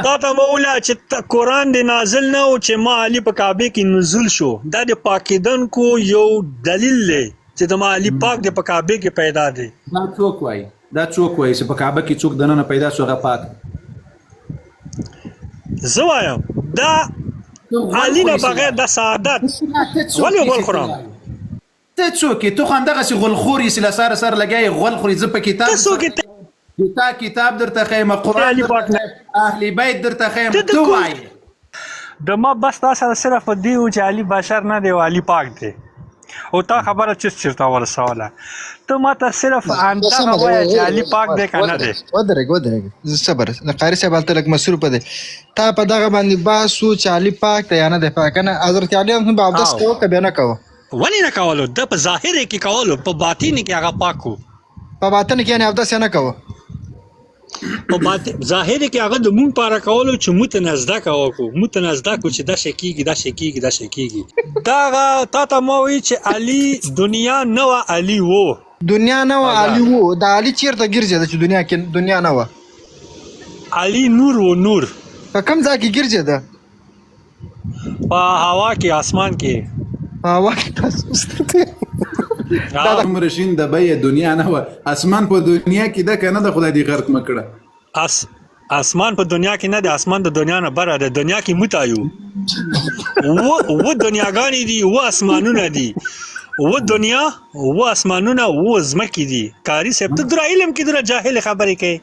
تا ته مولا چې قرآن دی نازل نه و چې ما علي په کعبه کې نزول شو دا د پاکیدونکو یو دلیل دی چې د ما علي پاک دی په کعبه کې پیدا دی دا څوک وایي چې په کعبه کې څوک دننه پیدا شو هغه پاک زه وایم دا علي نه بغیر د سعادت ولې غول خورم ته څوک یې تو خو همدغسې غولخور یې چې له سره سره لګیا یې غول خوري زه په کتاب ته څوک تا کتاب درته ښیم قرآن اهل بیت درته ښیم ته وایې د ما بس تا سره صرف دی و چې علي بشر نه دی او علي پاک دی او تا خبره چېرته ورسوله ته ما ته صرف همدغه وایه چې علي پاک دی که نه دی ودرېږه صبر قاري صاحب هلته لږ مصروفه دی تا په دغه باندې بحث و چې علي پاک دی یا نه دی پاک نه حضرت علي هم به اودس کوه که بیا نه کوه ولې نه کولو ده په ظاهر کې کولو په باطن کې هغه پاک و په باطن کې یعنې اودس یې نه کوه په ظاهر کې هغه د مونږ پاره کولو چې موږ ته نزده کوو موږ ته نزده کو چې دا شی کېږي دا شی کېږي دا شی کېږي دا تا ته ما وایي چې علي دنیا نه وه علي و دنیا نه وه علي و دا علي چېرته ګرځېده چې دنیا نه وه علي نور و نور په کوم ځای کې ګرځېده په هوا کې اسمان کې په هوا کې دا مرشین د بیه دنیا نه وه اسمان په دنیا کې ده که نه ده خدای دې غرق مه کړه اسمان په دنیا کې نه دی اسمان د دنیا نه بره دی دنیا کې موږ یو و دنیاګانې دي و اسمانونه دي و دنیا و اسمانونه و ځمکې دي قاري صاحب ته دومره علم کې دومره جاهل خبرې کوې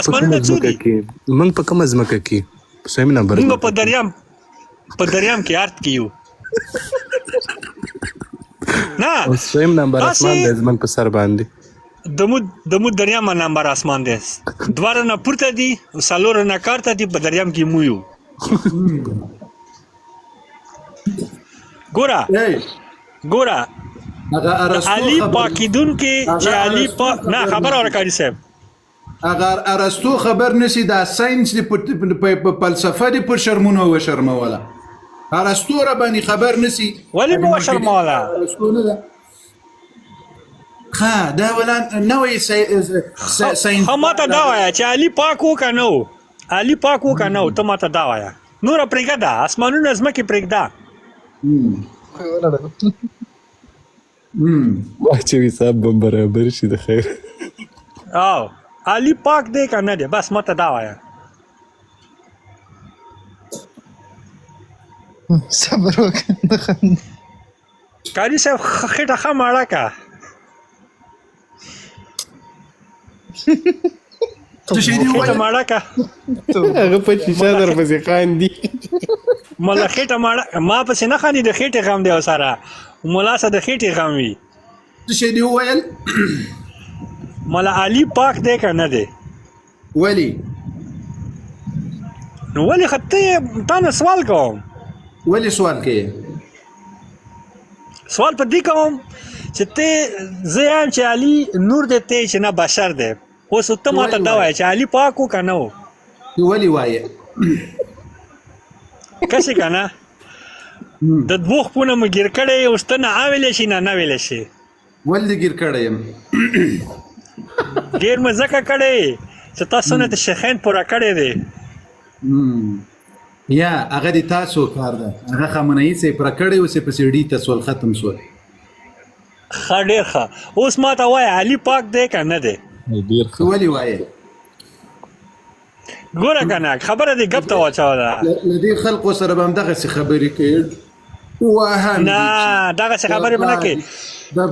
اسمانونه څو دي موږ په کومه ځمکه کې صحیح نمبر موږ په دریام کې ارت کې یو نه صحیح نمبر اسمان د زمن په سر باندې دمو دریام نمبر اسمان دی دواره نه پورته دي څلور نه کارته دي په دریام کې مو یو ګوره علي پاکیدون کې چې علي پاک نه خبر اورکاري صاحب اگر ارسطو خبر نسی دا ساينس دی په فلسفه دی پر شرمونه و شرموله ارسطو را باندې خبر نسی ولی مو شرموله ها دا ولا نوې ساينس هم ته دا وایا چې علي پاک و کنه علي پاک و کنه ته ماته دا وایا نور پرېږده اسمانونه ځمکې پرېږده واچوي صاحب به برابر شي د خیر او علي پاک دی که نه دی بس ماته دا وایا صبر وکړه قاري صاحب خېټه ښه ماړه که خېټه ماړه که هغه په شیشه درپسې خاندي مله خېټه ماړه ما پسې نه خاندي د خېټې غم دی ورسره ملا سره د خېټې غم وي څه شی دې وویل مله علي پاک دی که نه دی ولې نو ولې خو تا نه سوال کوم ولې سوال کوې سوال په دې کوم چې ته زه یم چې علي نور دی ته چې نه بشر دی اوس ته ماته دا وایې چې علي پاک و که نه و ولې وایې کسې که نه د دوه خپونه مو ګیر کړی اوس ته نه ویلی شي نه ویلی شي ولې دې ګیر کړی یم ګیر مې ځکه کړی چې تا سنت شیخین پوره کړی دی یا هغه د تاسو کار ده هغه خامنه‌ای صاحب پوره کړی اوس یې پسې ډي ته سول ختم سول ښه ډېر ښه اوس ما ته وایه علي پاک دی که نه دی ولې وایې ګوره که نه خبره دې ګپ ته واچوله له دې خلقو سره به همدغسې خبرې کوې نه دغسې خبرې به نه کوې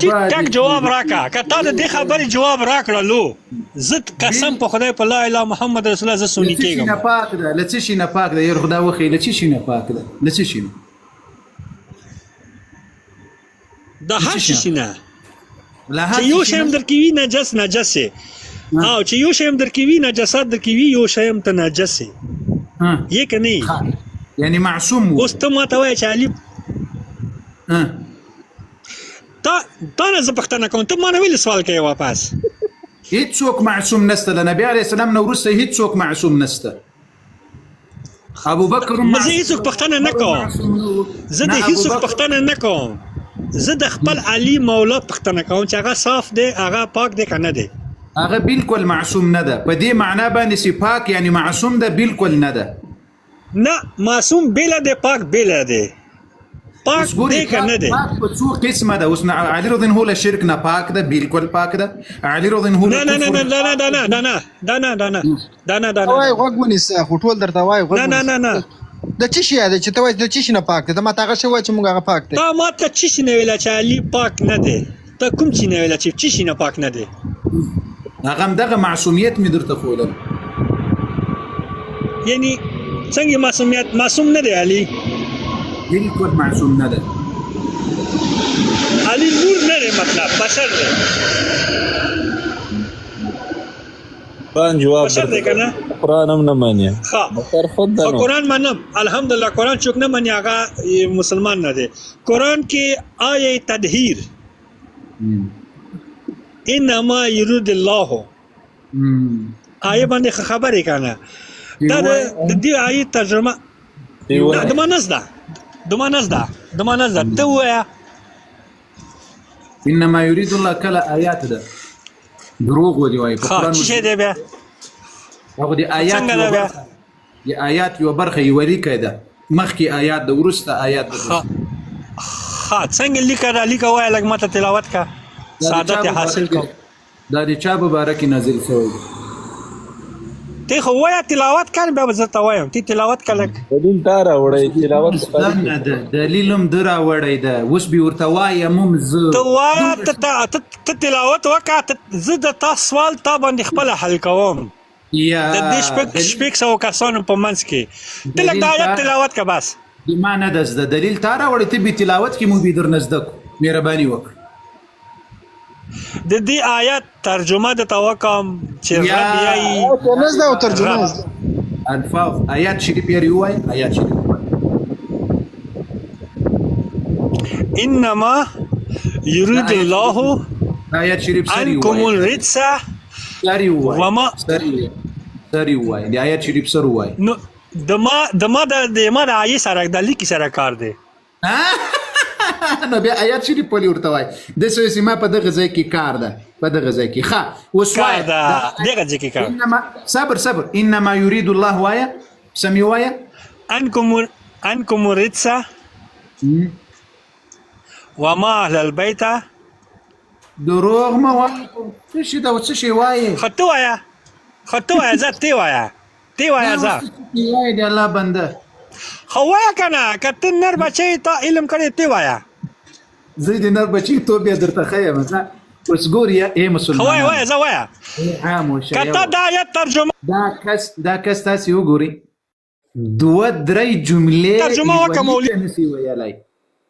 ټیک ټاک جواب راکړه که تا د دې خبرې جواب راکړلو زه قسم په خدای په لا اله محمد رسول الله زه سني کېږم له څه شي نه پاک ده یار خدا وښیي له څه شي نه پاک ده له څه شي نه د هر شي نه چې یو شی هم درکې وي نجس دی او چې یو شی هم درکې وي نجاست درکې وي یو شی هم ته نجس یې که نه یعنې معصوم و اوس ته ماته وایه چې علي تا نه زه پوښتنه کوم ته ما نه ولې سوال کوې واپس هیڅوک معصوم نشته د نبي علیه السلام نه وروسته هیڅوک معصوم نشته ابوبکر زه هیڅوک پوښتنه نه کوم زه د هیڅوک پوښتنه نه کوم زه د خپل علي مولا پوښتنه کوم چې هغه صاف دی هغه پاک دی که نه دی هغه بالکل معصوم نه ده. په دې معنا باندې چې پاک یعنی معصوم ده بالکل نه ده. نه معصوم بیل دی پاک بیل دی. پاک دی که نه دی؟ پاک په څو قسمه ده. اوس علي رضی الله له شرک نه پاک ده بالکل پاک ده. علي رضی الله نه نه نه نه نه وای غوږ ونیسه خو ټول درته وای غوږ نه نه نه د چی شي دی چې ته وای د چی شي نه پاک دی ته ما هغه شی وای چې موږ هغه پاک دی تا ما ته چی شي نه ویل چې علي پاک نه دی ته کوم چی نه ویل چې چی شي نه پاک نه دی هغه دغه معصومیت می درته خولم یعنی څنګه معصومیت معصوم نه دی علي بالکل معصوم نه ده علي نور نه دی مطلب بشر دی قرآن جواب بشر دی که نه قرآن هم نه مانیه ها خود خو قرآن منم الحمدلله قرآن چوک نه مني هغه مسلمان نه دی قرآن کې آیه تدهیر انما يريد الله آیه باندې خبرې کنه دا د دې آیه ترجمه د مانس ده ته وایا انما يريد الله کله آیات ده دروغ ودی وای په قرآن څه دی بیا هغه دی آیات یو برخه یو لیکه ده مخکې آیات د ورسته آیات ده څنګه لیکه وای لګ ماته تلاوت کا سعادت حاصل کو دا د چا مبارک نازل شوی ته خو وای تلاوت کړ به زه ته وایم ته تلاوت کړه دلیل تا راوړی تلاوت نه ده دلیلم درا وړی ده اوس به ورته وایم ممزه ته وای ته تلاوت وکړه زه د تاسو سوال تا باندې خپل حل کوم یا د دې شپږ سو کسانو په منځ کې ته لږ د آیت تلاوت کا بس دی ما نه ده دلیل تا راوړی ته به تلاوت کې مو به در نزدک مهرباني وکړه د دې آیت ترجمه د توکم چې رب یې نزد او ترجمه الفاظ آیات شریف یې وای آیات شریف انما يريد الله آیات شریف سری عنكم الرجس سری وای وما سری وای دی آیات شریف سر وای نو د ما د آیه سره د لیک سره کار دی نو بیا آیات شریف په لور ته وای د څه سیمه په دغه ځای کې کار ده په دغه ځای کې ښه وسوای دغه ځای کې کار انما صبر انما يريد الله وایا سمي وایا عنكم الرجس وما اهل البيت دروغ ما وای څه شي دا څه شي وای خطو وایا ذاته وایا ذا وای دی الله بنده خو وایا کنه کته نر بچی ته علم کړي ته وایا زه دې نر بچی ته بیا درته خایم مثلا اوس ګور یا اے مسلمان وایا زه وایا خاموش کته دا آیت ترجمه دا کس تاسو وګوري دوه درې جملې ترجمه وکمولې نسی ویلای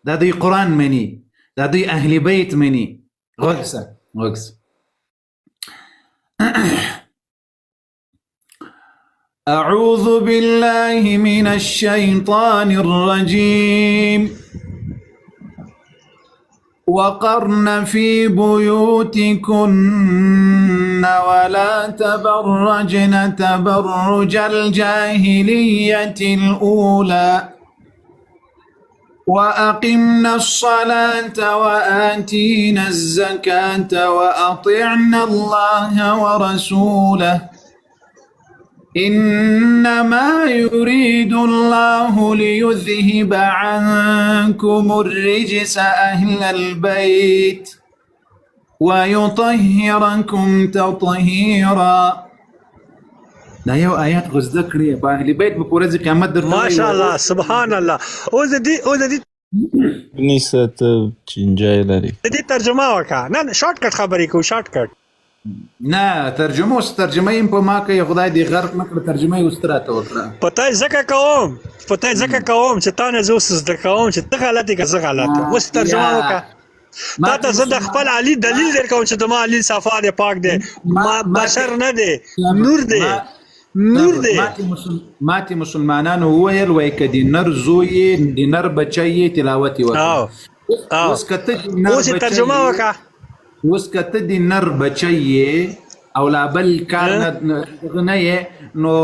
دا د قرآن منی دا د اهل بیت منی غوږ أعوذ بالله من الشيطان الرجيم وقرن في بيوتكن ولا تبرجن تبرج الجاهلية الأولى وأقمنا الصلاة وآتينا الزكاة وأطعنا الله ورسوله إنما يريد الله ليذهب عنكم الرجس أهل البيت ويطهركم تطهيرا دا یو آیات غزده کړی په اهل بیت په پوره قیامت در ماشاء الله سبحان الله او دې نيست چنجای لري دې ترجمه وکړه نه شارټ کټ خبرې کو شارټ کټ نه ترجمه یې په ما کې خدای دې غرق نکړه ترجمه یې استراته وکړه پته ځکه کوم چې تا نه زوس زده کوم چې ته غلطي که زه غلطه اوس ترجمه وکړه تا ته زه د خپل علي دلیل درکوم چې د ما علي صفا دی پاک دی بشر نه دی نور دی ماتی مسلمانانو وویل وای که د نر زوی د نر بچی تلاوت وکړه اوس ترجمه وکړه اوس کته د نر بچی او لا بل کار نه نو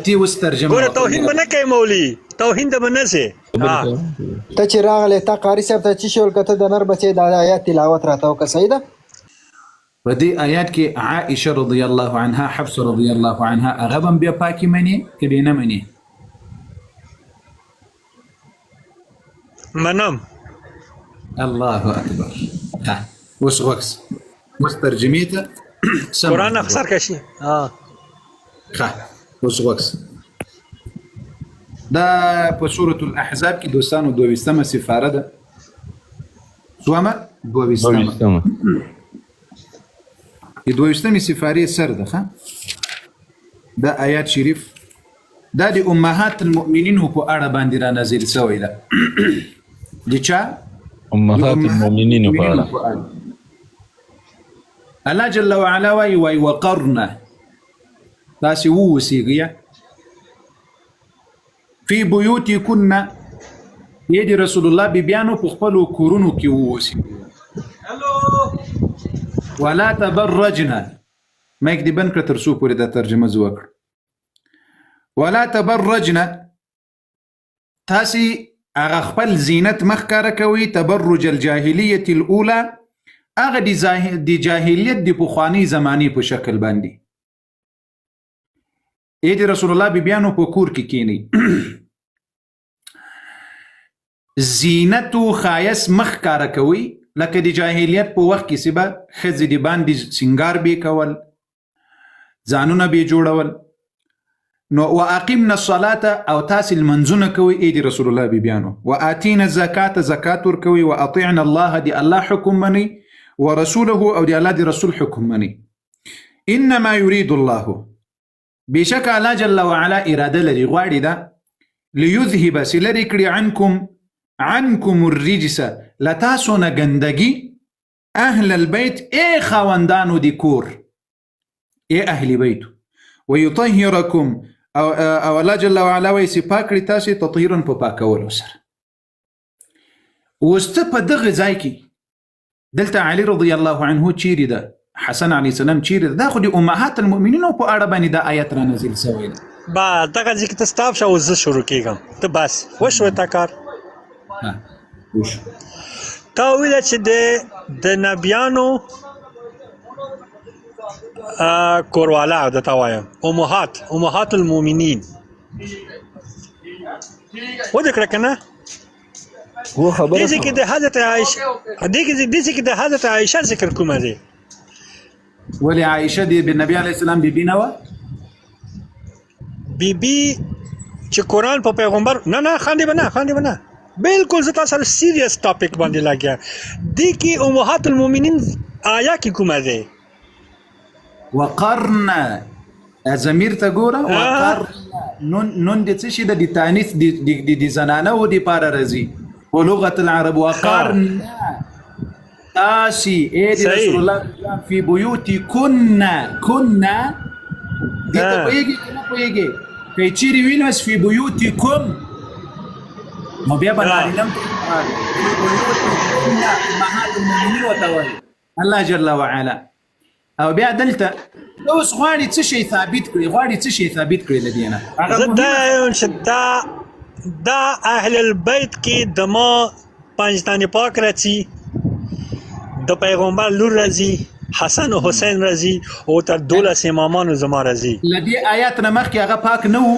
تی اوس ترجمه ګوره توهین به نه کوي مولي توهین به نه سي ته چې راغلی تا قاري صاحب ته چې شول کته د نر بچی د آیات تلاوت راته وکړه صحیح ده په دې آیات کې عائشه رضی الله عنها حفصه رضی الله عنها هغه هم بیا پاکي مني که بیا نه مني منم الله اکبر ها اوس وکس اوس ترجمې ته قرآن اخسر کشي ها اوس وکس دا په سورة الاحزاب کې دوستانو 22مه سپاره ده څومه 22مه د 22مې سپارې سر ده ښه دا آیات شریف دا د امهات المؤمنین په اړه باندې را نازل شوی ده د چا امهات المؤمنین په اړه الله جل وعلا وی وقرنا تاسې ووسیږئ فی بیوتکن یې د رسول الله بیبیانو په خپلو کورونو کې ووسیږئ ولا تبرجنا ما یک دی بند کړه تر څو پورې دا ترجمه زه وکړم ولا تبرجنا تاسې هغه خپل زینت مه ښکاره کوئ تبرج الجاهلیة الاولى هغه د جاهلیت د پخواني زمانې په شکل باندې د رسول الله بیبیانو په کور کې کینی زینت و خایس مخ کاره کوي لکه د جاهلیت په وخت کې سبا ښځې د باندې سنگار به کول ځانونه به جوړول نو واقمنا الصلاه او تاسې لمنځونه کوي د رسول الله بیبیانو واتینا الزکات زکات ورکوي واطعنا الله د الله حکم مني ورسوله او د الله د رسول حکم مني انما يريد الله بشک الله جل وعلا اراده لري غواړي دا ليذهب سلري کړي عنكم الرجس لتاسو نه ګندګي اهل البيت اي خواندانو دي کور اي اهل بيت ويطهركم او الله جل وعلا ويسي پاکړي تاسو تطهيرا په پاکولو سره وست په دغه ځای کې دلته علي رضی الله عنه چیرې ده حسن علیه السلام چیرې ده دا خو د امهات المؤمنین په اړه باندې دا آیت را نازل شوی ده با دغه ځکه ته ستاپ شو زه شروع کېږم ته بس وشو تا کار وشو تا ویل چې د نبیانو کوروالا د تا وایم امهات المؤمنین و دې کړه کنه و خبره دې کې د حضرت عائشه دې کې د حضرت عائشه ذکر کومه ده ولی عائشه دی نبی علیه السلام بیبی نه و بیبی چې قرآن په پیغمبر نه خاندي بنا بالکل زه تاسو سره سیریس ټاپک باندې لګیا دي کې امهات المؤمنین آیا کې کومه ده وقرنا ضمیر ته ګوره وقرنا نون د څه شي د تانیث د زنانه و د پاره راځي په لغت العرب وقرنا تاسي رسول الله في بيوتكن كنا دي ته پويږي کنه پويږي په چیرې ویناس في بيوتكم نو بیا باندې لم امهات المؤمنين وتوالي الله جل وعلا او بیا دلته اوس غواړي څه شي ثابت کړي لدينا دا اهل البيت کې دما پنځتانه پاک راځي د پیغمبر لور راځي حسن و حسین راځي او تر 12 امامانو زما راځي لدی آیات نه مخکې هغه پاک نه وو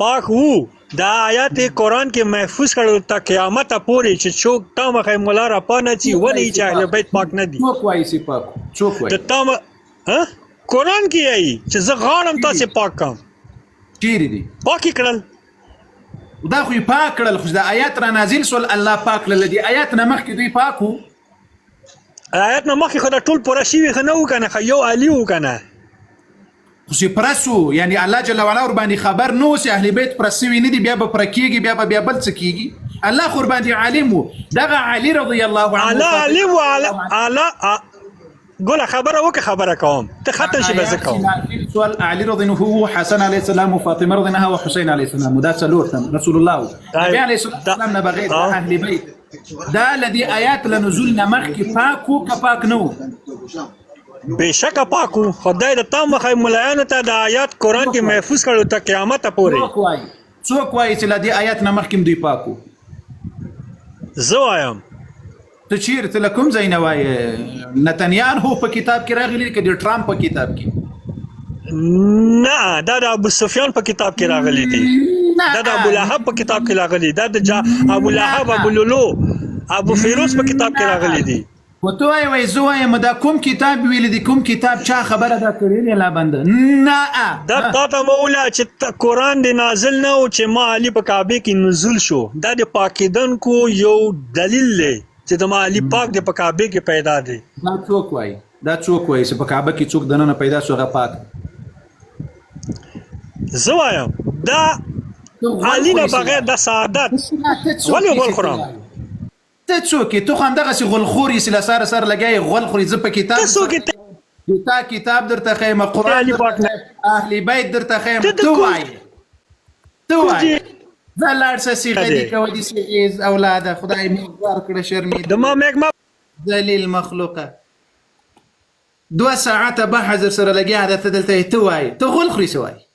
پاک وو دا آیات قرآن کې محفوظ کړو تا قیامت پورې چې څوک تامه مولا را پانه چی ولې چې اهل بیت پاک نه دي څوک وایي چې پاک څوک وایي د تامه قرآن کې ای چې زه غواړم تاسو پاک کړم چیرې دي پاکي کړل دا خو پاک کړل خو دا آیات را نازل سول الله پاک کړل دي آیات نه مخکې دوی پاکو آیات نه مخکې خو دا ټول پوره شوي خو نه و کنه یو علی و کنه خو چې پرسو یعنی الله جل وعلا ور باندې خبر نو چې اهل بیت پرسوي نه دي بیا به پرکیږي بیا بل څه کیږي الله خو باندې عالم وو دغه علي رضی الله عنه الله علم وعلى قول خبره کوم ته ختم شي بس کوم سؤال علي رضي الله هو حسن عليه السلام وفاطمه رضي الله وحسين عليه السلام ودا سلورتم رسول الله النبي عليه الصلاه والسلام نبغيت اهل بيت دا الذي ايات لنزولنا مخكي پاکو کپاک نو بشک پاکو خدای د تام مخای مولایانو ته د آیات قرآن کې محفوظ کړو ته قیامت پورې څوک وایي چې لدی آیات نه مخکې دوی پاکو زه وایم ته چیرې ته له کوم ځای نه وایې نتنیاهو په کتاب کې راغلی دی که د ټرامپ په کتاب کې نه دا د ابو سفیان په کتاب کې راغلی دی دا د ابو لهب په کتاب کې راغلی دا د ابو لهب ابو لولو ابو فیروز په کتاب کې راغلی دی و ته وایې زه وایم دا کوم کتاب ویلی دی کوم کتاب چا خبره دا کړې دی لا بنده نه دا تا ته مولا چې قرآن دی نازل نه و چې ما علي په کعبه کې نزول شو دا د پاکیدونکو یو دلیل دی چې د ما علي پاک دی په کعبه کې پیدا دی دا څوک وایي چې په کعبه کې څوک دننه پیدا شو هغه پاک زه وایم دا علي نه بغیر د سعادت ولې غول خورم ته څوک ته خو همدغسې غولخور یې چې له سره سره لګیې غول خوري زه په کتاب تا کتاب درته ښیم قرآن اهل بیت درته ښیم ته وایې زه لاړ شه صیغه دي کوه دي صیغیز اولاده خدای مې ورکړه شرمېده د ما میګ ذلیل مخلوقه 2 ساعته بحث در سره لګیا ده ته دلته ته وایې ته غول خوري څه وایې